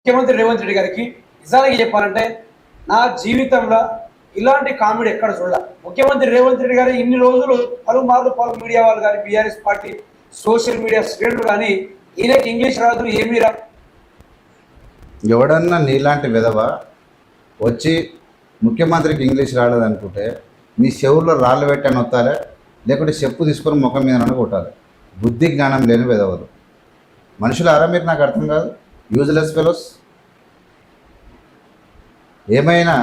ముఖ్యమంత్రి రేవంత్ రెడ్డి గారికి నిజానికి చెప్పాలంటే నా జీవితంలో ఇలాంటి కామెడీ ఎక్కడ చూడాల. ముఖ్యమంత్రి రేవంత్ రెడ్డి గారు ఇన్ని రోజులు పలుమార్లు పలు మీడియా వాళ్ళు కానీ బీఆర్ఎస్ పార్టీ సోషల్ మీడియా శ్రేణులు కానీ ఈయనకి ఇంగ్లీష్ రాదు ఏమీ రా. ఎవడన్నా నీలాంటి విధవ వచ్చి ముఖ్యమంత్రికి ఇంగ్లీష్ రాలేదనుకుంటే మీ చెవుల్లో రాళ్ళు పెట్టని వస్తారే, లేకుంటే చెప్పు తీసుకొని ముఖం మీద కొట్టాలి. బుద్ధి జ్ఞానం లేని విధవలు మనుషులారా మీరు? నాకు అర్థం కాదు. Useless fellows. ఏమైనా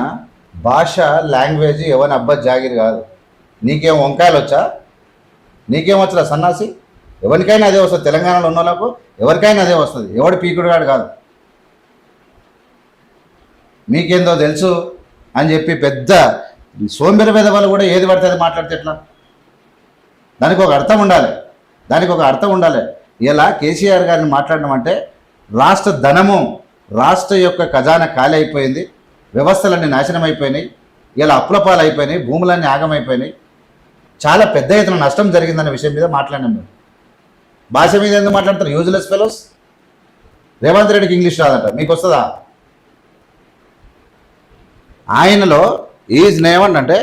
భాష లాంగ్వేజ్ ఎవరి అబ్బా జాగిరి కాదు. నీకేం వంకాయలు వచ్చా? నీకేం వచ్చా సన్నాసి? ఎవరికైనా అదే వస్తుంది. తెలంగాణలో ఉన్న వాళ్ళకు ఎవరికైనా అదే వస్తుంది. ఎవడు పీకుడుగాడు కాదు. మీకేందో తెలుసు అని చెప్పి పెద్ద సోంబెర విధవాళ్ళు కూడా ఏది పడితే అది మాట్లాడితే ఎట్లా? దానికి ఒక అర్థం ఉండాలి. ఇలా కేసీఆర్ గారిని మాట్లాడడం అంటే రాష్ట్ర ధనము, రాష్ట్ర యొక్క ఖజానా ఖాళీ అయిపోయింది, వ్యవస్థలన్నీ నాశనం అయిపోయినాయి, ఇలా అప్పులపాలు అయిపోయినాయి, భూములన్నీ ఆగమైపోయినాయి, చాలా పెద్ద ఎత్తున నష్టం జరిగిందనే విషయం మీద మాట్లాడినాం మేము. భాష మీద ఎందుకు మాట్లాడతారు? Useless fellows. రేవంత్ రెడ్డికి ఇంగ్లీష్ రాదంట, మీకు వస్తుందా? ఆయనలో ఈజ్ ఏమంటే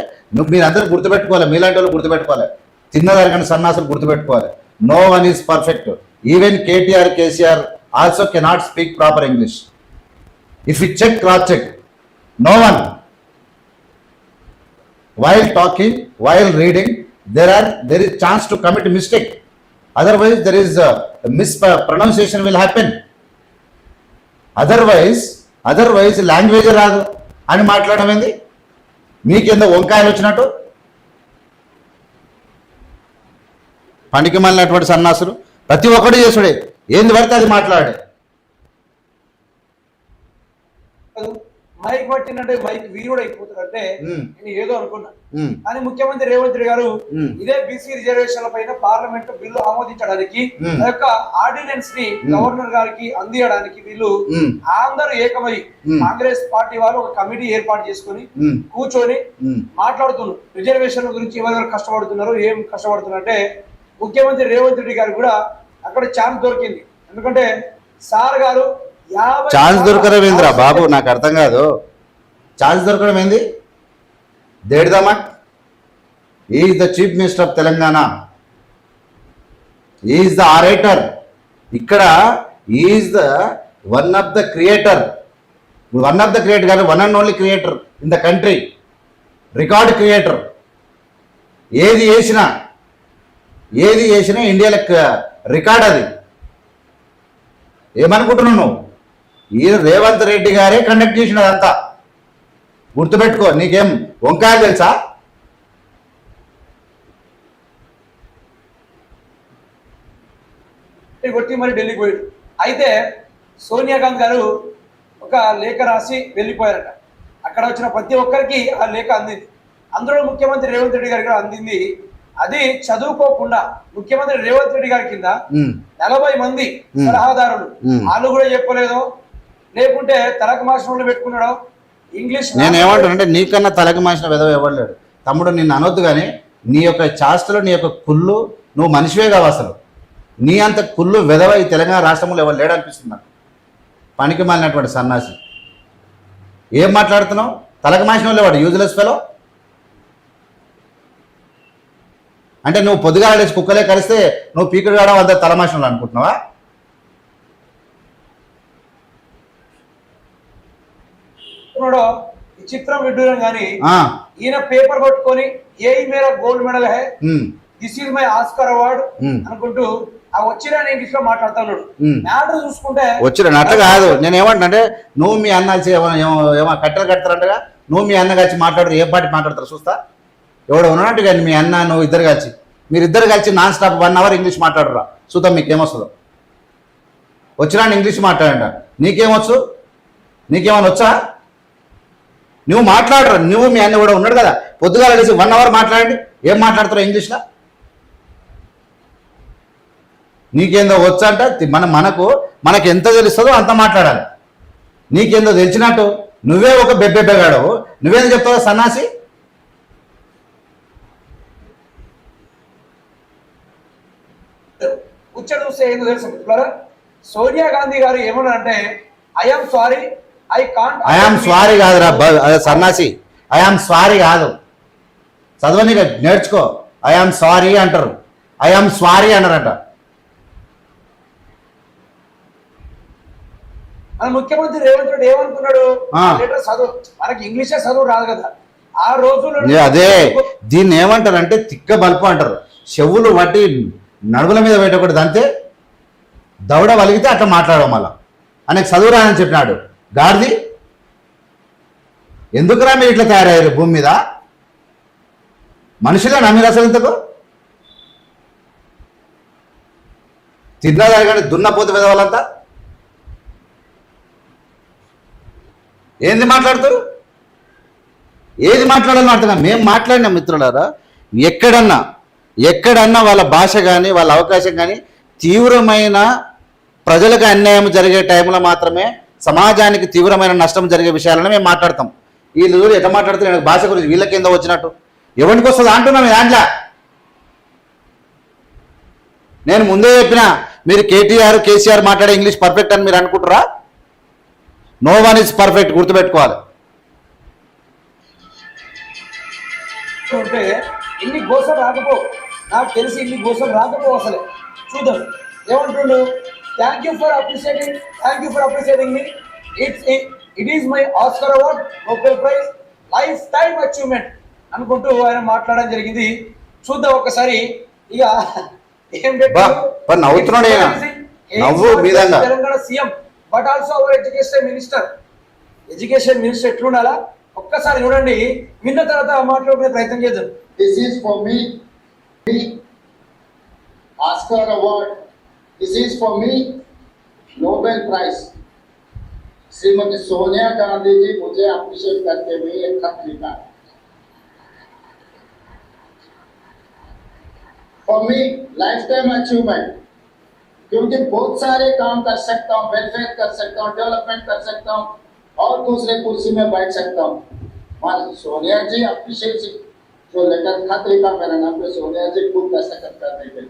మీరందరూ గుర్తుపెట్టుకోవాలి, మీలాంటి వాళ్ళు గుర్తుపెట్టుకోవాలి, తిన్నదానికన్నా సన్నాసులు గుర్తుపెట్టుకోవాలి. No one is perfect. Even KTR, KCR also cannot speak proper English. If you check, cross check, no one. While talking, while reading, there is chance to commit a mistake. Otherwise there is a mispronunciation will happen. Otherwise language రాదు అని మాట్లాడడం ఏంది? మీకేందో వంకాయలు వచ్చినట్టు పనికి మళ్ళినటువంటి సన్నాసులు ప్రతి ఒక్కటి చేసుడే, ఏంది పడితే అది మాట్లాడే. మైక్ పట్టినట్టే మైక్ వీరుడు అయిపోతుందంటే నేను ఏదో అనుకున్నా. కానీ ముఖ్యమంత్రి రేవంత్ రెడ్డి గారు ఇదే బీసీ రిజర్వేషన్ల పైన పార్లమెంట్ బిల్లు ఆమోదించడానికి ఆ యొక్క ఆర్డినెన్స్ ని గవర్నర్ గారికి అందించడానికి వీళ్ళు అందరూ ఏకమై కాంగ్రెస్ పార్టీ వారు ఒక కమిటీ ఏర్పాటు చేసుకుని కూర్చొని మాట్లాడుతున్నారు. రిజర్వేషన్ల గురించి ఎవరెవరు కష్టపడుతున్నారు, ఏం కష్టపడుతున్నారంటే ముఖ్యమంత్రి రేవంత్ రెడ్డి గారు కూడా అక్కడ ఛాన్స్ దొరికింది. ఎందుకంటే సార్ గారు ఛాన్స్ దొరకడం ఏందిరా బాబు? నాకు అర్థం కాదు. ఛాన్స్ దొరకడం ఏంది? దేడిదమ్మా, is the chief minister of Telangana, is the orator. ఇక్కడ is the one of the creator కాదు, one and only creator in the country, record creator. ఏది చేసినా ఇండియాలో రికార్డ్. అది ఏమనుకుంటున్నావు నువ్వు? ఈ రేవంత్ రెడ్డి గారే కండక్ట్ చేసిన అదంతా. గుర్తుపెట్టుకో. నీకేం వంకాయలు తెలుసా? కొట్టి మరి ఢిల్లీకి పోయాడు. అయితే సోనియా గాంధీ గారు ఒక లేఖ రాసి వెళ్ళిపోయారట. అక్కడ వచ్చిన ప్రతి ఒక్కరికి ఆ లేఖ అందింది. అందులో ముఖ్యమంత్రి రేవంత్ రెడ్డి గారికి కూడా అందింది. అది చదువుకోకుండా ముఖ్యమంత్రి రేవంత్ రెడ్డి గారి కింద 40 మంది సలహాదారులు, వాళ్ళు కూడా చెప్పలేదో లేకుంటే తలకు మాసిన పెట్టుకున్నాడో ఇంగ్లీష్. నేను ఏమంటానంటే నీకన్నా తలకు మాసిన విధవ ఎవడలేడు తమ్ముడు. నిన్ను అనొద్దు కానీ నీ యొక్క చాష్టలు, నీ యొక్క కుళ్ళు, నువ్వు మనిషివే కావు అసలు. నీ అంత కుళ్ళు విధవ ఈ తెలంగాణ రాష్ట్రంలో ఎవరు లేడనిపిస్తుంది నాకు. పనికి మాలినటువంటి సన్నాసి. ఏం మాట్లాడుతున్నావు? తలకు మాసిన వాళ్ళు వాడు యూజ్లెస్ ఫెలో. అంటే నువ్వు పొద్దుగా లేచి కుక్కలే కలిస్తే నువ్వు పీకుడు కావడం అంత తలమాషంలో అనుకుంటున్నావా? ఈ చిత్రం విడ్డూరం కానీ ఈయన పేపర్ పట్టుకొని ఏ మేర gold medal high, this is my Oscar award అనుకుంటూ ఆ వచ్చిన ఇంగ్లీష్ లో మాట్లాడుతున్నాడు. మ్యాటర్ చూసుకుంటే వచ్చిన అట్లా కాదు. నేను ఏమంటే నువ్వు మీ అన్న ఏమో కట్టెలు కడతారంటగా, నువ్వు మీ అన్న కలిసి మాట్లాడతారు. ఏ పార్టీ మాట్లాడతారు చూస్తా. ఎవడో ఉన్నట్టు కానీ మీ అన్న నువ్వు మీరిద్దరు కలిసి నాన్ స్టాప్ 1 అవర్ ఇంగ్లీష్ మాట్లాడరా చూద్దాం మీకేమొస్తుందో. వచ్చినా ఇంగ్లీష్ మాట్లాడంట. నీకేమన్నా వచ్చా? నువ్వు మాట్లాడరు. నువ్వు మీ అన్న కూడా ఉన్నాడు కదా, పొద్దుగా కలిసి 1 అవర్ మాట్లాడండి. ఏం మాట్లాడతారో ఇంగ్లీష్లో? నీకేందో వచ్చంట. మనకు ఎంత తెలుస్తుందో అంత మాట్లాడాలి. నీకేందో తెలిసినట్టు నువ్వే ఒక బెబ్బెబ్బెగాడవు. నువ్వేందో చెప్తావా సన్నాసి? ఉచ్చ చూస్తే ఏందో తెలుసు. సోనియా గాంధీ గారు ఏమన్నారంటే I'm sorry, I can't. I am sorry కాదురా సన్నాసి, ఐఆమ్ సారీ కాదు, చదవని నేర్చుకో. ఐఆమ్ సారీ అంటారు, ఐఆమ్ సారీ అన్నారట. మన ముఖ్యమంత్రి రేవంత్ రెడ్డి ఏమనుకున్నాడు, ఆ. లెటర్ చదువు, మనకి ఇంగ్లీషే చదువు రాదు కదా ఆ రోజుల్లో. అదే దీన్ని ఏమంటారంటే తిక్క బల్పు అంటారు. చెవులు బట్టి నడుముల మీద పెట్టకూడదు అంతే, దవడ వలిగితే అట్లా మాట్లాడడం మళ్ళా. ఆయనకు చదువురా అని చెప్పినాడు గాడిది. ఎందుకురా మీరు ఇట్లా తయారయ్యారు భూమి మీద? మనుషులే నమ్మిరు అసలు ఇంతకు? తిన్నదా కానీ దున్నపోతు మీద వాళ్ళంతా ఏంది మాట్లాడుతారు? ఏది మాట్లాడాలని అర్థం. మేము మాట్లాడిన మిత్రులారా, ఎక్కడన్నా వాళ్ళ భాష కానీ వాళ్ళ అవకాశం కానీ తీవ్రమైన ప్రజలకు అన్యాయం జరిగే టైంలో మాత్రమే, సమాజానికి తీవ్రమైన నష్టం జరిగే విషయాలను మేము మాట్లాడతాం. వీళ్ళు చూడు ఎట్లా మాట్లాడుతున్నారు భాష గురించి, వీళ్ళకి ఏందో వచ్చినట్టు. ఎవరికి వస్తుంది అంటున్నాం దాంట్లో. నేను ముందే చెప్పిన, మీరు కేటీఆర్ కేసీఆర్ మాట్లాడే ఇంగ్లీష్ పర్ఫెక్ట్ అని మీరు అనుకుంటారా? నో వన్ ఇస్ పర్ఫెక్ట్, గుర్తుపెట్టుకోవాలి. ఉంటే ఇన్ని గోసలు రాకపో, నాకు తెలిసి ఇన్ని గోసలు రాకపో అసలే. చూద్దాం ఏమంటుండు. Thank you for appreciating me. It is my Oscar award, Nobel prize, lifetime achievement అనుకుంటూ ఆయన మాట్లాడడం జరిగింది. చూద్దాం ఒక్కసారి. ఇక ఏం నవ్వుతున్నాడు నవ్వు మీదంగా. Telangana CM but also our education minister ఎట్లుండాలా ఒక్కసారి చూడండి, విన్న తర్వాత మాట్లాడుకునే ప్రయత్నం చేద్దాం. This is for me, Oscar Award. This is for me, Nobel Prize. Shrimati Sonia Gandhi ji मुझे अप्रिशिएट करते हुए एक खत लिखा. For me, lifetime achievement. क्योंकि बहुत सारे काम कर सकता हूँ, वेलफेयर कर सकता हूँ, डेवलपमेंट कर सकता हूँ और दूसरे कुर्सी में बैठ सकता हूँ. सोनिया जी अप्रिशिएट जो लेटर खत लिखा मेरा नाम पे, सोनिया जी खूब दस्तखत कर देंगे.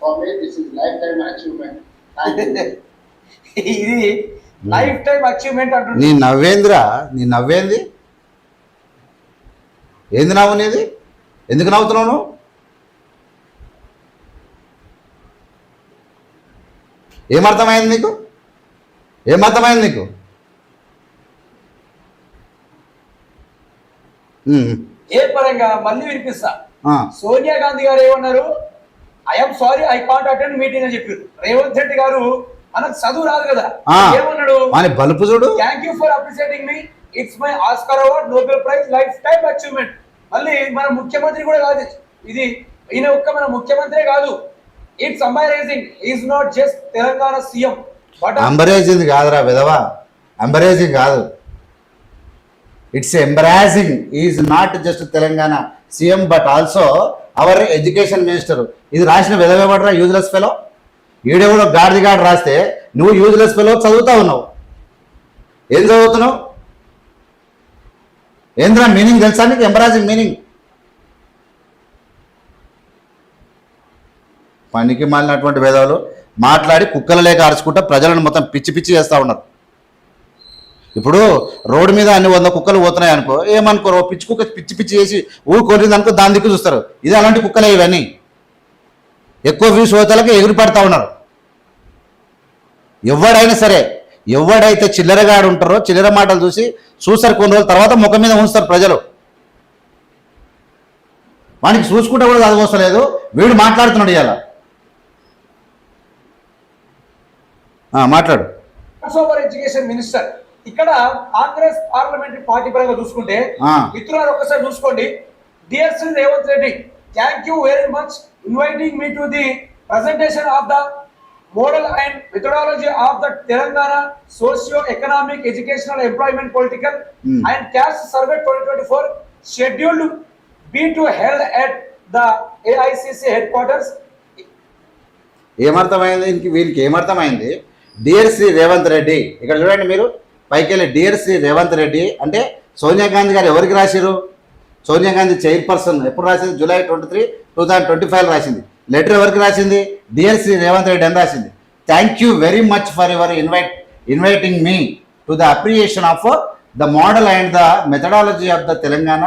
For me, this is lifetime achievement. Thank you. ఇది లైఫ్ టైం అచీవ్మెంట్ అంటుంది. నీ నవ్వేంది? ఏంది నవ్వు నీది? ఎందుకు నవ్వుతున్నావు నువ్వు? ఏమర్థమైంది నీకు? ఏ పరంగా మళ్ళీ వినిపిస్తా. సోనియా గాంధీ గారు ఏమన్నారు, I'm sorry I can't attend meeting అని చెప్పారు. రేవంత్ రెడ్డి గారు మనకు చదువు రాదు కదా, ఏమన్నాడు, బలుపు చూడు, thank you for appreciating me, it's my Oscar award, Nobel prize, lifetime achievement. మళ్ళీ మన ముఖ్యమంత్రి కూడా కాదు ఇది, ఈయన ఒక్క మన ముఖ్యమంత్రే కాదు, it's embarrassing, is not just Telangana CM but embarrassing కాదురా విధవా, అంబరేజింగ్ కాదు, it's embarrassing. Is not just Telangana CM but also our education minister. ఇది రాసిన విధవేపడరా యూజ్లెస్ ఫెలో. ఈడెవడో గాడిగా రాస్తే నువ్వు యూజ్లెస్ ఫెలో చదువుతా ఉన్నావు. ఏం చదువుతున్నావు? ఏంద్రా మీనింగ్ తెలుసా నీకు? Embarrassing meaning. పనికి మాలినటువంటి వేదాలు మాట్లాడి కుక్కల లేక అరుచుకుంటా ప్రజలను మొత్తం పిచ్చి పిచ్చి చేస్తూ ఉన్నారు. ఇప్పుడు రోడ్డు మీద అన్ని 100 కుక్కలు పోతున్నాయి అనుకో, ఏమనుకోరు, పిచ్చి కుక్క పిచ్చి పిచ్చి చేసి కొట్టింది అనుకో, దాని దిక్కు చూస్తారు. ఇది అలాంటి కుక్కలే ఇవన్నీ. ఎక్కువ వ్యూస్ హోతలకి ఎగిరి పడతా ఉన్నారు. ఎవడైనా సరే, ఎవడైతే చిల్లరగాడు ఉంటారో చిల్లర మాటలు చూస్తారు కొన్ని రోజుల తర్వాత ముఖం మీద ఉంచుతారు ప్రజలు. వానికి చూసుకుంటే కూడా చదవలేదు, వీడు మాట్లాడుతున్నాడు ఇలా. మాట్లాడు. ఎడ్యుకేషన్ మినిస్టర్ ఇక్కడ కాంగ్రెస్ పార్లమెంటరీ పార్టీ పరంగా చూసుకుంటే మిత్రులారు ఒక్కసారి చూసుకోండి. Dear Shri Revanth Reddy, thank you very much inviting me to the presentation of the model and methodology of the Telangana socio economic educational employment political and caste survey 2024 scheduled be to held at the AICC headquarters. ఏమర్థమైంది వీళ్ళకి? ఏమర్థమైంది? Dear Shri Revanth Reddy, ఇక్కడ చూడండి మీరు పైకి వెళ్ళి, dear Shri Revanth Reddy అంటే సోనియా గాంధీ గారు ఎవరికి రాశారు? సోనియా గాంధీ చైర్పర్సన్ ఎప్పుడు రాసింది? జూలై 23, 2025 రాసింది. లెటర్ ఎవరికి రాసింది? డియర్ శ్రీ రేవంత్ రెడ్డి అని రాసింది. Thank you very much for your inviting me to the appreciation of the model and the methodology of the Telangana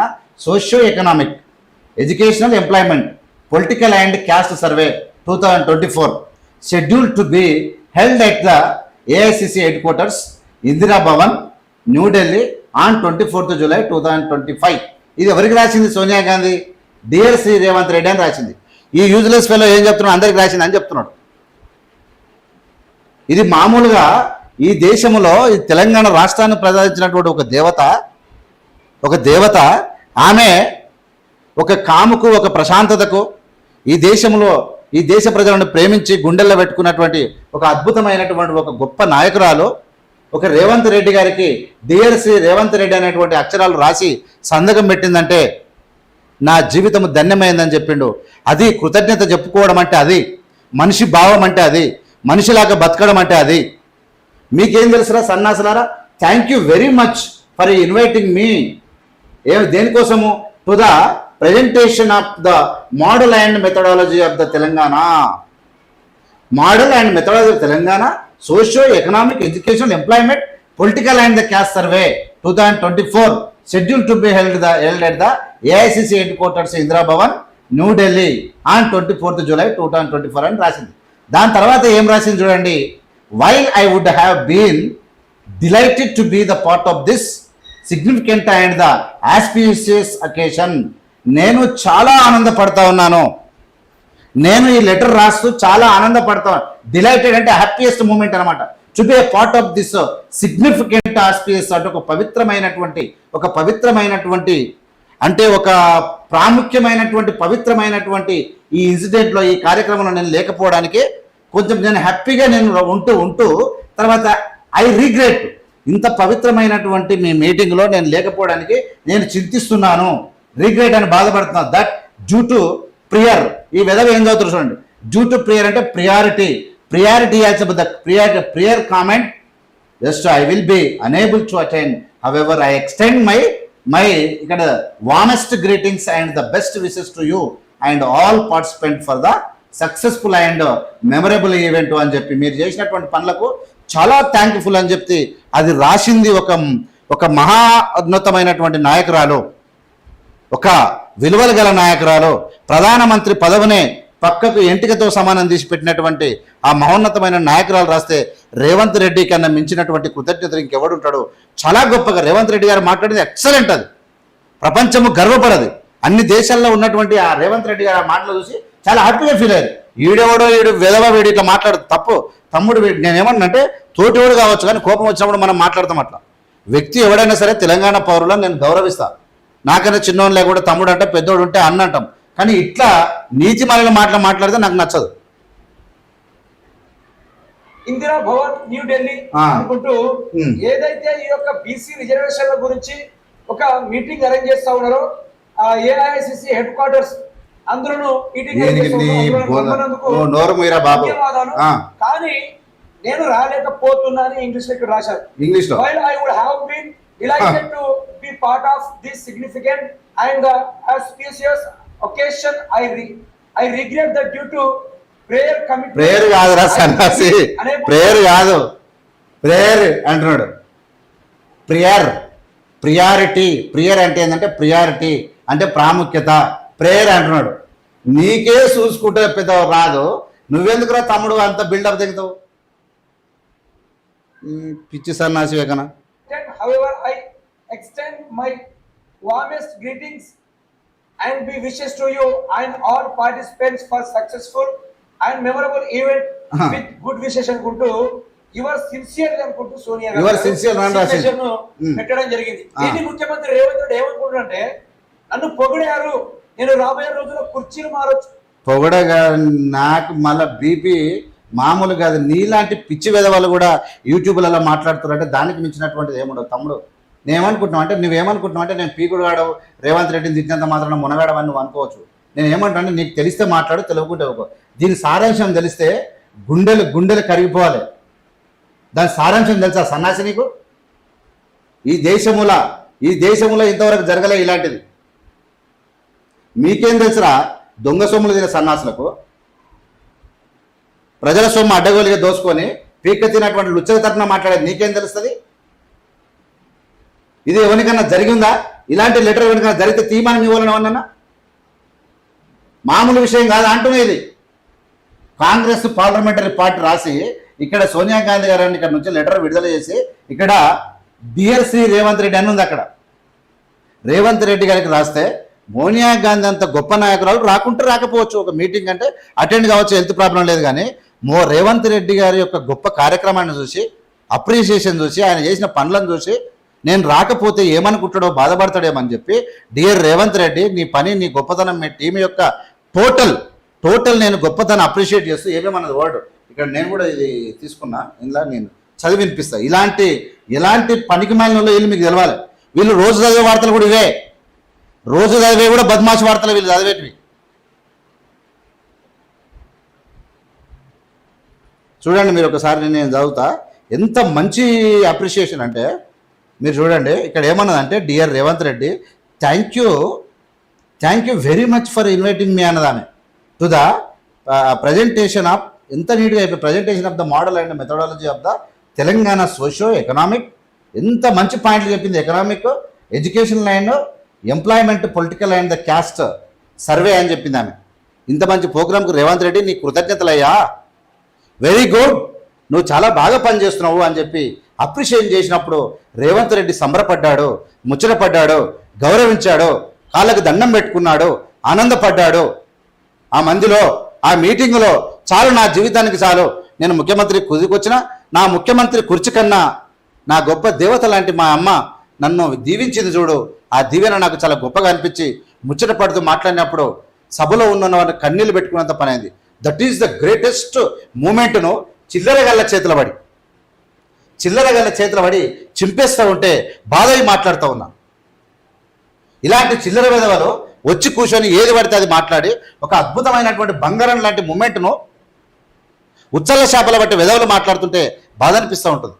socio economic educational employment political and caste survey 2024 scheduled to be held at the AICC headquarters Indira Bhavan New Delhi on 24th July 2025. ఇది ఎవరికి రాసింది? Sonia Gandhi, dear Shri Revanth Reddy అని రాసింది. ఈ useless fellow ఏం చెప్తున్నాడు? అందరికి రాసింది అని చెప్తున్నాడు. ఇది మామూలుగా ఈ దేశంలో ఈ తెలంగాణ రాష్ట్రాన్ని ప్రసాదించినటువంటి ఒక దేవత ఆమె ఒక కాముకు, ఒక ప్రశాంతతకు, ఈ దేశంలో ఈ దేశ ప్రజలను ప్రేమించి గుండెల్లో పెట్టుకున్నటువంటి ఒక అద్భుతమైనటువంటి ఒక గొప్ప నాయకురాలు ఒక రేవంత్ రెడ్డి గారికి డియర్ శ్రీ రేవంత్ రెడ్డి అనేటువంటి అక్షరాలు రాసి సంతకం పెట్టిందంటే నా జీవితం ధన్యమైందని చెప్పిండు. అది కృతజ్ఞత చెప్పుకోవడం అంటే, అది మనిషి భావం అంటే, అది మనిషిలాగా బతకడం అంటే అది. మీకేం తెలుసురా సన్నాసులారా? Thank you very much for inviting me. దేనికోసము? To the presentation of the model and methodology of the Telangana. Model and methodology of Telangana socio economic education employment political and the caste survey 2024 scheduled to be held at the AICC headquarters Indira Bhavan New Delhi on 24th July 2024 అని రాసింది. దాని తర్వాత ఏం రాసింది చూడండి. While I would have been delighted to be the part of this significant and the auspicious occasion. నేను చాలా ఆనందపడతా ఉన్నాను. నేను ఈ లెటర్ రాస్తూ చాలా ఆనందపడతాను. డిలైటెడ్ అంటే హ్యాపీయెస్ట్ మూమెంట్ అనమాట. To be a part of this significant auspicious అంటే ఒక పవిత్రమైనటువంటి అంటే ఒక ప్రాముఖ్యమైనటువంటి పవిత్రమైనటువంటి ఈ ఇన్సిడెంట్లో, ఈ కార్యక్రమంలో నేను లేకపోవడానికి కొంచెం నేను హ్యాపీగా నేను ఉంటూ తర్వాత ఐ రిగ్రెట్, ఇంత పవిత్రమైనటువంటి మీ మీటింగ్లో నేను లేకపోవడానికి నేను చింతిస్తున్నాను, రిగ్రెట్ అని బాధపడుతున్నాను. That due to prior. ఈ విధవ ఏం చదువుతారు చూడండి. డ్యూ టు ప్రియర్ అంటే priority prior comment just I will be unable to attend. However I extend my ఇక్కడ warmest greetings and the best wishes to you and all participant for the successful and memorable event అని చెప్పి మీరు చేసినటువంటి పనులకు చాలా thankful అని చెప్పి అది రాసింది ఒక మహోన్నతమైనటువంటి నాయకురాలు, ఒక విలువలు గల నాయకురాలు, ప్రధానమంత్రి పదవినే పక్కకు ఎంటికతో సమానం తీసి పెట్టినటువంటి ఆ మహోన్నతమైన నాయకురాలు రాస్తే రేవంత్ రెడ్డి కన్నా మించినటువంటి కృతజ్ఞతలు ఇంకెవడు ఉంటాడు? చాలా గొప్పగా రేవంత్ రెడ్డి గారు మాట్లాడింది ఎక్సలెంట్. అది ప్రపంచము గర్వపడదు. అన్ని దేశాల్లో ఉన్నటువంటి ఆ రేవంత్ రెడ్డి గారు ఆ మాటలు చూసి చాలా హ్యాపీగా ఫీల్ అయ్యారు. వీడు వెధవ వీడు ఇట్లా మాట్లాడు తప్పు. తమ్ముడు నేనేమన్నంటే తోటివాడు కావచ్చు, కానీ కోపం వచ్చినప్పుడు మనం మాట్లాడతాం. అట్లా వ్యక్తి ఎవడైనా సరే తెలంగాణ పౌరులను నేను గౌరవిస్తాను. నాకన్నా చిన్నోడు లేకుండా తమ్ముడు అంటే, పెద్దోడు ఉంటే అన్న అంటాం. కానీ ఇట్లా నీతి మాలిన మాట్లాడితే నాకు నచ్చదు. ఇందిరా భవన్ న్యూ ఢిల్లీ అనుకుంటూ ఏదైతే ఈ యొక్క బీసీ రిజర్వేషన్ల గురించి ఒక మీటింగ్ అరేంజ్ చేస్తా ఉన్నారో ఏఐసిసి హెడ్ క్వార్టర్స్ అందరూ ధన్యవాదాలు. కానీ నేను రాలేకపోతున్నాను ఇంగ్లీష్ లో రాశారు. While I would have been delighted to be part of this significant and the auspicious occasion, I regret that due to prayer commitment. Prayer కాదురా సన్నాసి, ప్రేయర్ కాదు, ప్రేయర్ అంటున్నాడు. ప్రియారిటీ అంటే ఏంటంటే ప్రియారిటీ అంటే ప్రాముఖ్యత. ప్రేయర్ అంటున్నాడు. నీకే చూసుకుంటే పెద్ద రాదు, నువ్వెందుకురా తమ్ముడు అంత బిల్డప్ దిగుతావు? పిచ్చి సన్నాసి వేకనా. However, I extend my warmest greetings and be wishes to you and all participants for successful and memorable event with good wishes అనుకుంటూ యువర్ సిన్సియర్ అనుకుంటూ సోనియా గారు పెట్టడం జరిగింది. దీన్ని ముఖ్యమంత్రి రేవంత్ రెడ్డి ఏమనుకుంటున్నారంటే, నన్ను పొగిడారు, నేను రాబోయే రోజుల్లో కుర్చీలు మారొచ్చు. పొగడగా నాకు మళ్ళీ బీపీ మామూలు కాదు. నీలాంటి పిచ్చి వెధవాళ్ళు కూడా యూట్యూబ్లలో మాట్లాడుతున్నారు అంటే దానికి మించినటువంటిది ఏముండవు తమ్ముడు. నువ్వేమనుకుంటున్నావు అంటే నేను పీకుడు వాడవు, రేవంత్ రెడ్డిని తిట్టినంత మాత్రం మునగాడవని నువ్వు అనుకోవచ్చు. నేను ఏమంటానంటే నీకు తెలిస్తే మాట్లాడు, తెలియకుంటే ఊకో. దీని సారాంశం తెలిస్తే గుండెలు కరిగిపోవాలి. దాని సారాంశం తెలుసా సన్నాసి నీకు? ఈ దేశములో ఇంతవరకు జరగలే ఇలాంటిది. మీకేం తెలుసురా దొంగ సొమ్ములు తినే సన్నాసులకు? ప్రజల సొమ్ము అడ్డగోలుగా దోసుకొని పీక్క తినటువంటి లుచ్చల తరపున మాట్లాడేది నీకేం తెలుస్తుంది? ఇది ఎవరికన్నా జరిగిందా? ఇలాంటి లెటర్ ఎవరికైనా జరిగితే తీర్మానం ఇవ్వాలని ఏమన్నా? మామూలు విషయం కాదు అంటున్నది. కాంగ్రెస్ పార్లమెంటరీ పార్టీ రాసి ఇక్కడ సోనియా గాంధీ గారిని ఇక్కడ నుంచి లెటర్ విడుదల చేసి ఇక్కడ డియర్ శ్రీ రేవంత్ రెడ్డి అని ఉంది. అక్కడ రేవంత్ రెడ్డి గారికి రాస్తే సోనియా గాంధీ అంత గొప్ప నాయకురాలు రాకుంటే రాకపోవచ్చు, ఒక మీటింగ్ అంటే అటెండ్ కావచ్చు, హెల్త్ ప్రాబ్లం లేదు. కానీ రేవంత్ రెడ్డి గారి యొక్క గొప్ప కార్యక్రమాన్ని చూసి, అప్రిషియేషన్ చూసి, ఆయన చేసిన పనులను చూసి నేను రాకపోతే ఏమనుకుంటాడో, బాధపడతాడేమని చెప్పి డియర్ రేవంత్ రెడ్డి, నీ పని, నీ గొప్పతనం, మీ టీం యొక్క టోటల్ నేను గొప్పతనం అప్రిషియేట్ చేస్తూ ఏమేమన్నది వర్డ్ ఇక్కడ నేను కూడా ఇది తీసుకున్నా, ఇందులో నేను చదివి వినిపిస్తా. ఎలాంటి పనికి మాలిన వీళ్ళు మీకు తెలవాలి. వీళ్ళు రోజు చదివే వార్తలు కూడా ఇవే, రోజు చదివే కూడా బద్మాష్ వార్తలు వీళ్ళు చదివేటివి. చూడండి మీరు ఒకసారి, నేను చదువుతా. ఎంత మంచి అప్రిషియేషన్ అంటే మీరు చూడండి. ఇక్కడ ఏమన్నదంటే, dear Revanth Reddy, thank you very much for inviting me అన్నదామె టు ద ప్రజెంటేషన్ ఆఫ్, ఎంత నీట్గా అయిపోయి, presentation of the model and methodology of the Telangana socio economic. ఎంత మంచి పాయింట్లు చెప్పింది. Economic, education line, employment, political and the caste survey అని చెప్పింది ఆమె. ఇంత మంచి ప్రోగ్రామ్కి రేవంత్ రెడ్డి నీకు కృతజ్ఞతలయ్యా, వెరీ గుడ్, నువ్వు చాలా బాగా పనిచేస్తున్నావు అని చెప్పి అప్రిషియేట్ చేసినప్పుడు రేవంత్ రెడ్డి సంబరపడ్డాడు, ముచ్చటపడ్డాడు, గౌరవించాడు, కాళ్ళకు దండం పెట్టుకున్నాడు, ఆనందపడ్డాడు. ఆ మందిలో, ఆ మీటింగులో చాలు, నా జీవితానికి చాలు, నేను ముఖ్యమంత్రి కుదికొచ్చిన, నా ముఖ్యమంత్రి కుర్చీ కన్నా నా గొప్ప దేవత లాంటి మా అమ్మ నన్ను దీవించింది చూడు, ఆ దీవెన నాకు చాలా గొప్పగా అనిపించి ముచ్చట పడుతూ మాట్లాడినప్పుడు సభలో ఉన్న వారిని కన్నీళ్ళు పెట్టుకున్నంత పని అయింది. దట్ ఈస్ ద గ్రేటెస్ట్ మూమెంట్ను చిల్లరగల్ల చేతుల పడి చింపేస్తూ ఉంటే బాధవి మాట్లాడుతూ ఉన్నా. ఇలాంటి చిల్లర విధవలు వచ్చి కూర్చొని ఏది పడితే అది మాట్లాడి ఒక అద్భుతమైనటువంటి బంగారం లాంటి మూమెంట్ను ఉచ్చల శాపల బట్టి విధవలు మాట్లాడుతుంటే బాధ అనిపిస్తూ ఉంటుంది.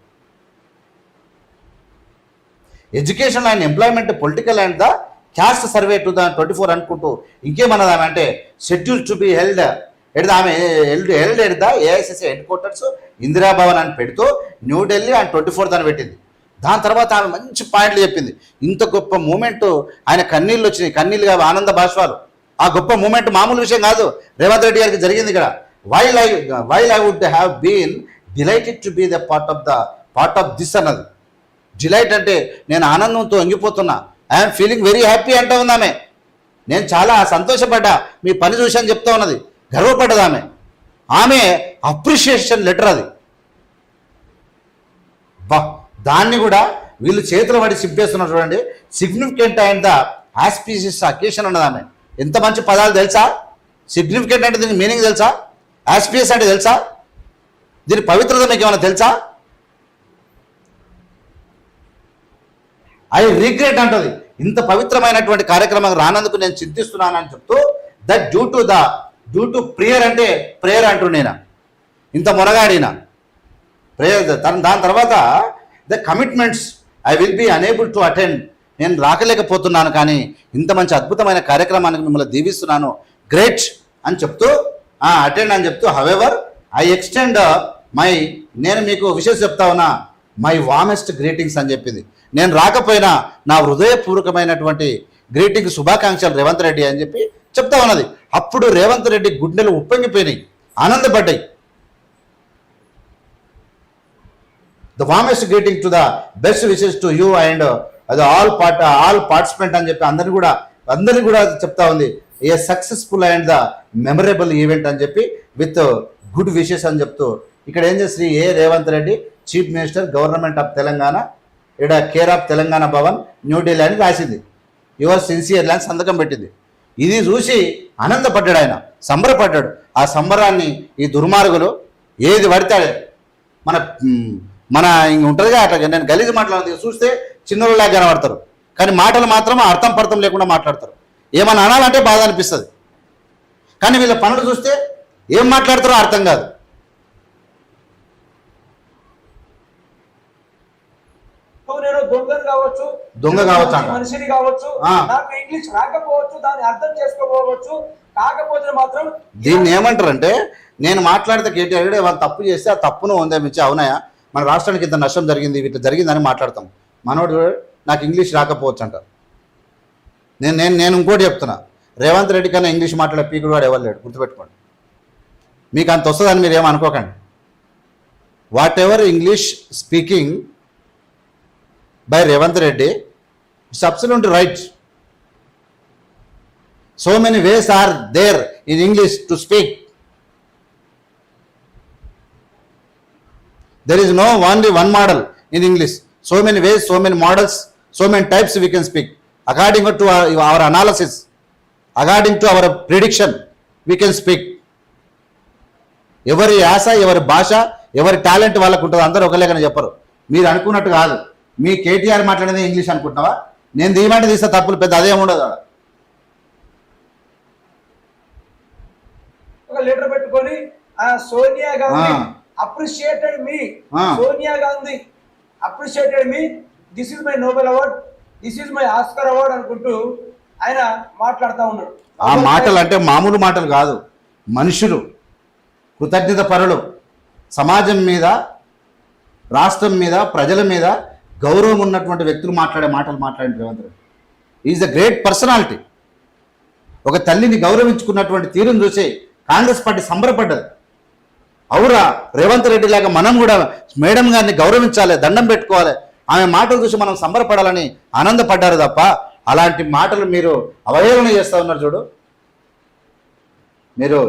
Education and employment, political and the caste survey 2024 అనుకుంటూ ఇంకేమన్నదామె అంటే, schedule to be held at the AICC head quarters Indira Bhawan అని పెడుతూ న్యూఢిల్లీ అండ్ 24th అని పెట్టింది. దాని తర్వాత ఆమె మంచి పాయింట్లు చెప్పింది. ఇంత గొప్ప మూమెంట్, ఆయన కన్నీళ్ళు వచ్చినాయి, కన్నీళ్ళుగా ఆనంద భాష్పాలు. ఆ గొప్ప మూమెంట్ మామూలు విషయం కాదు, రేవంత్ రెడ్డి గారికి జరిగింది ఇక్కడ. While I would have been delighted to be the part of this అన్నది. డిలైట్ అంటే నేను ఆనందంతో వంగిపోతున్నా, ఐఎమ్ ఫీలింగ్ వెరీ హ్యాపీ అంటూ ఉంది ఆమె. నేను చాలా సంతోషపడ్డా, మీ పని చూశాను చెప్తా ఉన్నది, గర్వపడ్డది ఆమె అప్రిషియేషన్ లెటర్ అది. దాన్ని కూడా వీళ్ళు చేతులు పడి సింపేస్తున్నారు చూడండి. Significant and the auspicious occasion అన్నది ఆమె. ఎంత మంచి పదాలు తెలుసా? సిగ్నిఫికెంట్ అంటే దీని మీనింగ్ తెలుసా? ఆస్పీషియస్ అంటే తెలుసా? దీని పవిత్రత మీకు ఏమైనా తెలుసా? ఐ రిగ్రెట్ అంటది. ఇంత పవిత్రమైనటువంటి కార్యక్రమం రానందుకు నేను చింతిస్తున్నాను అని చెప్తూ, దట్ డ్యూ టు ప్రేయర్ అంటే ప్రేయర్ అంటున్నా, ఇంత మొనగాడిన ప్రేయర్. దాని తర్వాత the commitments I will be unable to attend, నేను రాకలేకపోతున్నాను కానీ ఇంత మంచి అద్భుతమైన కార్యక్రమానికి మిమ్మల్ని దీవిస్తున్నాను, గ్రేట్ అని చెప్తూ, అటెండ్ అని చెప్తూ, హవెవర్ ఐ ఎక్స్టెండ్ నేను మీకు విషయం చెప్తా ఉన్నా, మై వామెస్ట్ గ్రీటింగ్స్ అని చెప్పింది. నేను రాకపోయినా నా హృదయపూర్వకమైనటువంటి గ్రీటింగ్, శుభాకాంక్షలు రేవంత్ రెడ్డి అని చెప్పి చెప్తా ఉన్నది. అప్పుడు రేవంత్ రెడ్డి గుండెలు ఉప్పొంగిపోయినాయి, ఆనందపడ్డాయి. The warmest greeting to the best wishes to you and అది ఆల్ పార్టిసిపెంట్ అని చెప్పి అందరినీ కూడా చెప్తా ఉంది. A successful and the memorable event అని చెప్పి విత్ గుడ్ విషెస్ అని చెప్తూ, ఇక్కడ ఏం చేసి ఏ Revanth Reddy chief minister government of Telangana, ఇక్కడ కేర్ ఆఫ్ తెలంగాణ భవన్ న్యూఢిల్లీ అని రాసింది. యువర్ సిన్సియర్లీ అని సంతకం పెట్టింది. ఇది చూసి ఆనందపడ్డాడు, ఆయన సంబరపడ్డాడు. ఆ సంబరాన్ని ఈ దుర్మార్గులు ఏది పడతాడే మన ఇంక ఉంటుందిగా అట్లా. నేను గలీజు మాట్లాడుతుంది చూస్తే చిన్నలాగా కనబడతారు, కానీ మాటలు మాత్రం అర్థం పర్థం లేకుండా మాట్లాడతారు. ఏమన్నా అనాలంటే బాధ అనిపిస్తుంది, కానీ వీళ్ళ పనులు చూస్తే ఏం మాట్లాడతారో అర్థం కాదు. నేను దొంగ కావచ్చు, మనిషిని కావచ్చు, నాకు ఇంగ్లీష్ రాకపోవచ్చు, దాన్ని అర్థం చేసుకోవచ్చు, కాకపోతే మాత్రం దీన్ని ఏమంటారంటే, నేను మాట్లాడితే కేటీఆర్ వాళ్ళు తప్పు చేస్తే ఆ తప్పును ఉందేమిచ్చి అవునాయా, మన రాష్ట్రానికి ఇంత నష్టం జరిగింది, ఇట్లా జరిగిందని మాట్లాడతాం. మనోడు నాకు ఇంగ్లీష్ రాకపోవచ్చు అంటారు. నేను ఇంకోటి చెప్తున్నా, రేవంత్ రెడ్డి కన్నా ఇంగ్లీష్ మాట్లాడే పీకుడు వాడు ఎవరు లేడు, గుర్తుపెట్టుకోండి. మీకు అంత వస్తుందని మీరు ఏమనుకోకండి. What ever English speaking by Revanth Reddy, it's absolute right. So many ways are there in English to speak. There is no only one model in English. So many ways, so many models, so many types we can speak. According to our analysis, according to our prediction, we can speak. ఎవరి యాస, ఎవరి భాష, ఎవరి talent వాళ్ళకు ఉంటుంది. అందరూ ఒకలేకనే చెప్పరు. మీరు అనుకున్నట్టు కాదు. మీ కేటీఆర్ మాట్లాడేది ఇంగ్లీష్ అనుకుంటున్నావా? నేను దీమంటే తీస్తే తప్పులు పెద్ద అదేం ఉండదు. ఒక లెటర్ పెట్టుకొని Sonia Gandhi appreciated me, Sonia Gandhi appreciated me, this is my Nobel award, this is my Oscar award అనుకుంటూ ఆయన మాట్లాడుతూ ఉన్నాడు. ఆ మాటలు అంటే మామూలు మాటలు కాదు. మనుషులు, కృతజ్ఞత పరులు, సమాజం మీద, రాష్ట్రం మీద, ప్రజల మీద గౌరవం ఉన్నటువంటి వ్యక్తులు మాట్లాడే మాటలు మాట్లాడిన Revanth Reddy is a great personality. ఒక తల్లిని గౌరవించుకున్నటువంటి తీరును చూసి కాంగ్రెస్ పార్టీ సంబరపడ్డది. అవురా, రేవంత్ రెడ్డి లాగా మనం కూడా మేడం గారిని గౌరవించాలి, దండం పెట్టుకోవాలి, ఆమె మాటలు చూసి మనం సంబరపడాలని ఆనందపడ్డారు తప్ప అలాంటి మాటలు మీరు అవహేళన చేస్తూ ఉన్నారు. చూడు, మీరు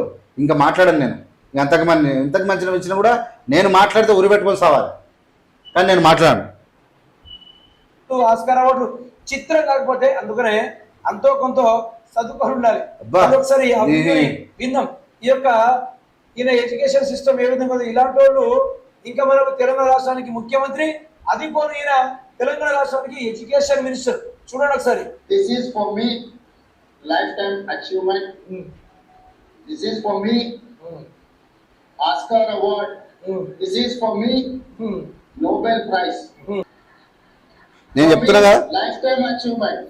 ఇంకా మాట్లాడను. నేను ఇంతకు మంచి ఇచ్చినా కూడా నేను మాట్లాడితే ఉరి పెట్టుకొని సావాలి, కానీ నేను మాట్లాడను. ఆస్కార్ అవార్డు చిత్రం కాకపోతే అందుకనే అంతో కొంత చదువుకొని ఉండాలి. ఒకసారి విందాం ఈ యొక్క ఈయన ఎడ్యుకేషన్ సిస్టమ్ ఏ విధంగా. ఇలాంటి వాళ్ళు ఇంకా మనకు తెలంగాణ రాష్ట్రానికి ముఖ్యమంత్రి, అది పోను ఈయన తెలంగాణ రాష్ట్రానికి ఎడ్యుకేషన్ మినిస్టర్. చూడండి ఒకసారి. This is for me life time achievement, this is for me Oscar award, this is for me Nobel prize. నేను చెప్తున్నాగా, లైఫ్ టైం అచీవ్మెంట్.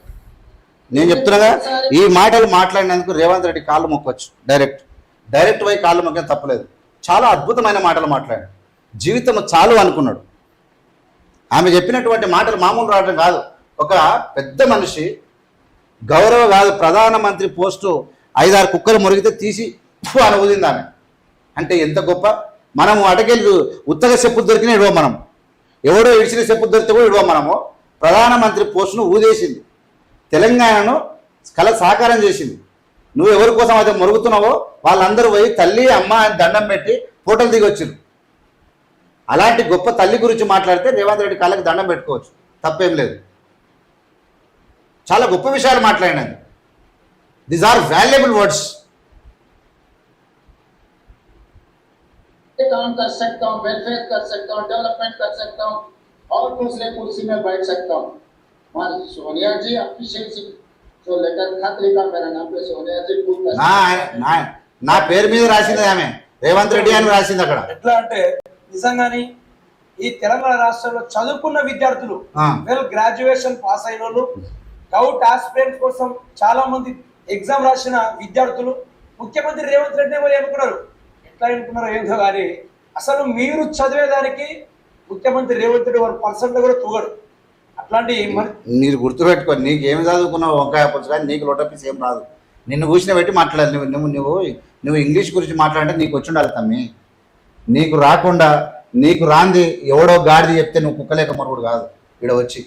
నేను చెప్తున్నాగా, ఈ మాటలు మాట్లాడినందుకు రేవంత్ రెడ్డి కాళ్ళు మొక్కొచ్చు. డైరెక్ట్ పోయి కాళ్ళు మొక్కేం తప్పలేదు. చాలా అద్భుతమైన మాటలు మాట్లాడాడు. జీవితం చాలు అనుకున్నాడు. ఆమె చెప్పినటువంటి మాటలు మామూలు రావడం కాదు. ఒక పెద్ద మనిషి గౌరవ కాదు, ప్రధానమంత్రి పోస్టు 5-6 కుక్కలు మురిగితే తీసి అని ఊదింది ఆమె. అంటే ఎంత గొప్ప. మనము అటకెళ్ళి ఉత్తగ చెప్పు దొరికినా ఇడవ, మనం ఎవడో ఇడిచిన చెప్పు దొరికితే కూడా ఇడవ. మనము ప్రధానమంత్రి పోస్టును ఊదేసింది, తెలంగాణను కళ సాకారం చేసింది. నువ్వు ఎవరి కోసం అయితే మొరుగుతున్నావో వాళ్ళందరూ పోయి తల్లి అమ్మ అని దండం పెట్టి ఫోటోలు దిగి వచ్చింది. అలాంటి గొప్ప తల్లి గురించి మాట్లాడితే రేవంత్ రెడ్డి కళ్ళకి దండం పెట్టుకోవచ్చు, తప్పేం లేదు. చాలా గొప్ప విషయాలు మాట్లాడినది. These are valuable words. काम कर सकता हूँ, वेलफेयर कर सकता हूँ, डेवलपमेंट कर सकता हूँ और दूसरे कुर्सी में बैठ सकता हूँ. मां सोनिया जी अप्रिशिएशन जो लेटर खत लिखा मेरा नाम पे सोनिया जी నా పేరు మీద రాసింది ఆమె, రేవంత్ రెడ్డి అని రాసింది అక్కడ. ఎట్లా అంటే నిజంగాని ఈ తెలంగాణ రాష్ట్రంలో చదువుకున్న విద్యార్థులు, వెల్ గ్రాడ్యుయేషన్ పాస్ అయిన వాళ్ళు, గౌట్ ఆస్పిరెంట్ కోసం చాలా మంది ఎగ్జామ్ రాసిన విద్యార్థులు ముఖ్యమంత్రి రేవంత్ రెడ్డి పోయి అనుకున్నారు. ఎట్లా అనుకున్నారో ఏంటో కానీ అసలు మీరు చదివేదానికి ముఖ్యమంత్రి రేవంత్ రెడ్డి వారు పర్సెంట్ కూడా తూగడు. అట్లాంటి మీరు గుర్తుపెట్టుకో, నీకు ఏమి చదువుకున్నావు వంకాయ పులుసు, కానీ నీకు లోటపీస్ ఏం రాదు. నిన్ను కూర్చుని పెట్టి మాట్లాడాలి. నువ్వు ఇంగ్లీష్ గురించి మాట్లాడంటే నీకు వచ్చి ఉండాలి తమ్మి. నీకు రాకుండా, నీకు రాంది ఎవడో గాడిది చెప్తే నువ్వు కుక్కలేక మరుగుడు కాదు. ఇక్కడ వచ్చి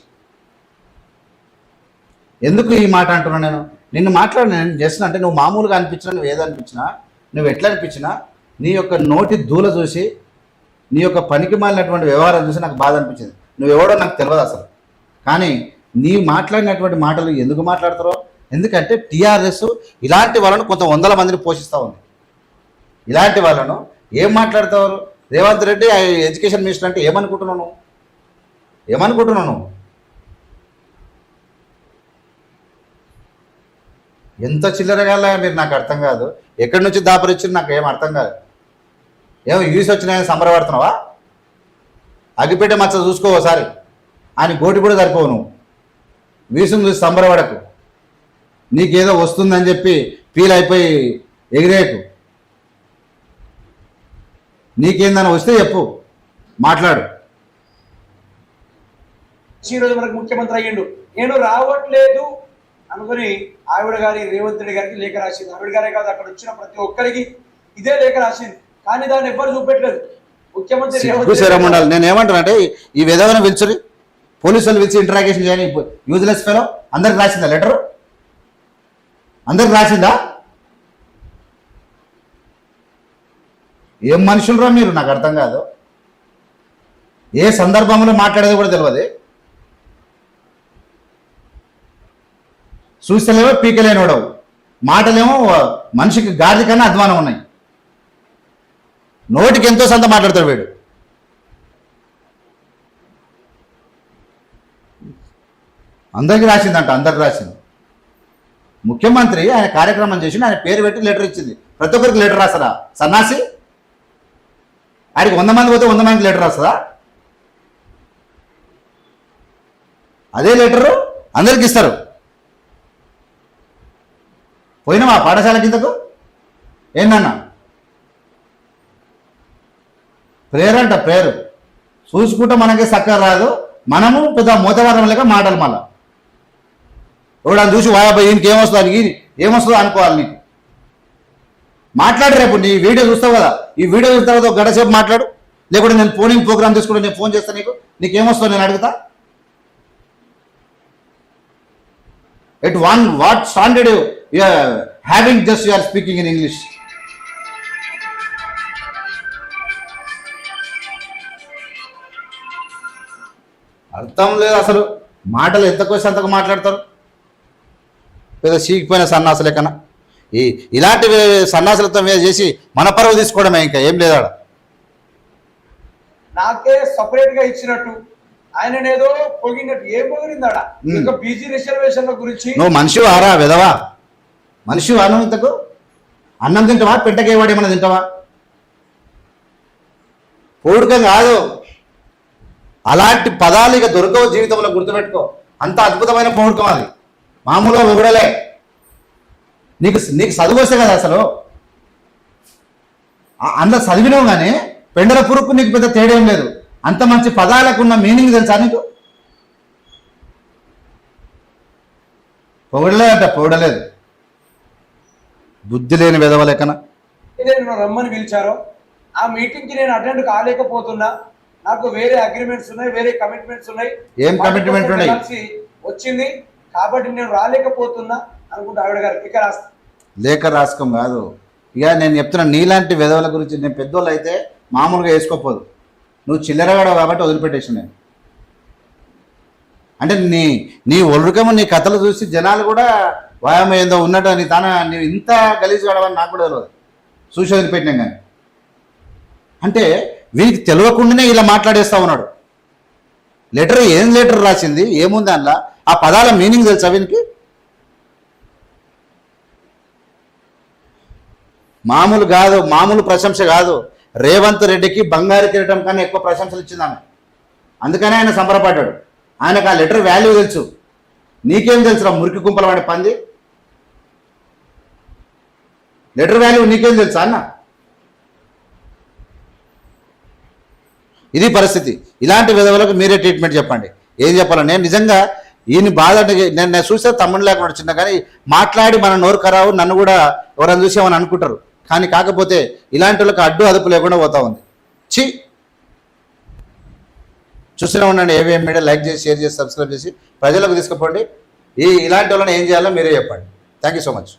ఎందుకు ఈ మాట అంటున్నా? నిన్ను నేను చేస్తున్నా అంటే నువ్వు మామూలుగా అనిపించినా, నువ్వు ఏదనిపించినా, నువ్వు ఎట్లా అనిపించినా, నీ యొక్క నోటి దూల చూసి, నీ యొక్క పనికి మాలినటువంటి వ్యవహారం చూసి నాకు బాధ అనిపించింది. నువ్వెవడో నాకు తెలియదు అసలు. కానీ నీ మాట్లాడినటువంటి మాటలు ఎందుకు మాట్లాడతారో, ఎందుకంటే టీఆర్ఎస్ ఇలాంటి వాళ్ళను కొంత 100 మందిని పోషిస్తూ ఉంది. ఇలాంటి వాళ్ళను ఏం మాట్లాడతారు? రేవంత్ రెడ్డి ఎడ్యుకేషన్ మినిస్టర్ అంటే ఏమనుకుంటున్నాను? ఎంత చిల్లరగా మీరు, నాకు అర్థం కాదు. ఎక్కడి నుంచి దాపరిచ్చి నాకు ఏం అర్థం కాదు. ఏమో యూస్ వచ్చినాయని సంబరపడుతున్నావా? అగ్గిపెట్టే మచ్చ చూసుకో ఒకసారి, అని గోటి కూడా సరిపోవు. నువ్వు వీసును చూసి సంబరపడకు. నీకేదో వస్తుందని చెప్పి ఫీల్ అయిపోయి ఎగిరేకు. నీకేందని వస్తే చెప్పు, మాట్లాడు. ఈ రోజు మనకు ముఖ్యమంత్రి అయ్యిండు, నేను రావట్లేదు అనుకుని ఆవిడ గారి రేవంత్ రెడ్డి గారికి లేఖ రాసింది. ఆవిడ గారే కాదు, అక్కడ వచ్చిన ప్రతి ఒక్కరికి ఇదే లేఖ రాసింది. కానీ దాన్ని ఎవ్వరు చూపెట్టలేదు. ముఖ్యమంత్రి రేవంత్ రెడ్డి ఉండాలి. నేను ఏమంటానంటే ఈ విధవన పిలిచి పోలీసులు పిలిచి ఇంటరాగేషన్ చేయని యూజ్లెస్ ఫెలో అందరికి రాసిందా లెటరు? అందరికి రాసిందా? ఏం మనుషులరా మీరు, నాకు అర్థం కాదు. ఏ సందర్భంలో మాట్లాడేది కూడా తెలియదు. చూస్తలేమో పీకలేనోడవు, మాటలేమో మనిషికి గాడి కన్నా అధ్వానం ఉన్నాయి. నోటికి ఎంతో సంత మాట్లాడతాడు వీడు. అందరికి రాసిందంట, అందరికి రాసింది. ముఖ్యమంత్రి ఆయన కార్యక్రమం చేసి ఆయన పేరు పెట్టి లెటర్ ఇచ్చింది. ప్రతి ఒక్కరికి లెటర్ రాస్తారా సన్నాసి? ఆయనకి 100 మంది పోతే 100 మందికి లెటర్ రాస్తుందా? అదే లెటరు అందరికి ఇస్తారు. పోయినామా పాఠశాల కిందకు? ఏంటన్నా ప్రేయర్ అంట, ప్రేయర్ చూసుకుంటే మనకి చక్కగా రాదు. మనము పెద్ద మోతవారం లేక మాటలు మళ్ళా ఎవడని చూసి వాయాబాయి ఈయనకి ఏమొస్తుంది, ఏమొస్తుందో అనుకోవాలి. నీకు మాట్లాడు, రేపు నీ వీడియో చూస్తావు కదా, ఈ వీడియో చూసిన తర్వాత ఒక గంట సేపు మాట్లాడు. లేకుంటే నేను ఫోనింగ్ ప్రోగ్రామ్ తీసుకుంటే నేను ఫోన్ చేస్తాను, నీకేమొస్తుందో నేను అడుగుతా. At one what standard you are having, just you are speaking in English. అర్థం లేదు అసలు. మాటలు ఎంతకు వచ్చి అంతకు మాట్లాడతారు. పెద్ద చీకిపోయిన సన్నాసులు ఎక్కన. ఇలాంటి సన్నాసులతో మీద చేసి మన పరువు తీసుకోవడమే, ఇంకా ఏం లేదా. నాకే సపరేట్ గా ఇచ్చినట్టు ఆయన ఏదో పొగినట్టు. ఏం పొగిరిందాడా? ఇంకా బీసీ రిజర్వేషన్ల గురించి. నువ్వు మనిషి వారా విధవా? మనిషి వాను ఇంతకు? అన్నం తింటావా? పెట్టకేవాడు ఏమన్నా తింటావా? పూడికం కాదు. అలాంటి పదాలు ఇక దొరకవు జీవితంలో, గుర్తుపెట్టుకో. అంత అద్భుతమైన పౌరుకం అది, మామూలుగా వివడలే. నీకు చదువు వస్తే కదా అసలు. అందులో చదివినావు కానీ పెండల పురుకు నీకు పెద్ద తేడేం లేదు. అంత మంచి పదాలకు ఉన్న మీనింగ్ తెలుసా నీకు? పొగడలేదట, పొగడలేదు. బుద్ధి లేని విధవ లెక్కన. రమ్మని పిలిచారో ఆ మీటింగ్ కి నేను అటెండ్ కాలేకపోతున్నా, నాకు వేరే అగ్రిమెంట్స్ ఉన్నాయి, వేరే కమిట్మెంట్స్ ఉన్నాయి. ఏం కమిట్మెంట్ ఉన్నాయి? వచ్చింది కాబట్టి నేను రాలేకపోతున్నా అనుకుంటా ఆవిడ గారు లేఖ రాసుకోం కాదు. ఇక నేను చెప్తున్నా, నీలాంటి విధవల గురించి. నేను పెద్దోళ్ళు అయితే మామూలుగా వేసుకోపోదు. నువ్వు చిల్లరగాడవు కాబట్టి వదిలిపెట్టేసి నేను. అంటే నీ ఒలుకము, నీ కథలు చూసి జనాలు కూడా వాయామ ఏందో ఉన్నట్టు నీ నీవు ఇంత గలీజు కాడవని నాకు కూడా తెలియదు. చూసి వదిలిపెట్టినాం కానీ. అంటే వీరికి తెలియకుండానే ఇలా మాట్లాడేస్తా ఉన్నాడు. లెటర్ ఏం లెటర్ రాసింది, ఏముంది అందులో? ఆ పదాల మీనింగ్ తెలుసా వీనికి? మామూలు కాదు, మామూలు ప్రశంస కాదు. రేవంత్ రెడ్డికి బంగారు కిరీటం కన్నా ఎక్కువ ప్రశంసలు ఇచ్చింది ఆమె. అందుకనే ఆయన సంబరపడ్డాడు. ఆయనకు ఆ లెటర్ వాల్యూ తెలుసు. నీకేం తెలుసురా మురికి కుంపల వాడి పంది? లెటర్ వాల్యూ నీకేం తెలుసా అన్న? ఇది పరిస్థితి. ఇలాంటి విధవులకు మీరే ట్రీట్మెంట్ చెప్పండి. ఏం చెప్పాలి? నేను నిజంగా ఈయన బాధ నేను చూస్తే తమ్ముడు లేకుండా చిన్న, కానీ మాట్లాడి మన నోరు ఖరావు, నన్ను కూడా ఎవరైనా చూసామని అనుకుంటారు. కానీ కాకపోతే ఇలాంటి వాళ్ళకి అడ్డు అదుపు లేకుండా పోతా ఉంది. చూస్తూనే ఉండండి ఏవిఎం మీడియా. లైక్ చేసి, షేర్ చేసి, సబ్స్క్రైబ్ చేసి ప్రజలకు తీసుకుపోండి. ఇలాంటి వాళ్ళని ఏం చేయాలో మీరే చెప్పండి. Thank you so much.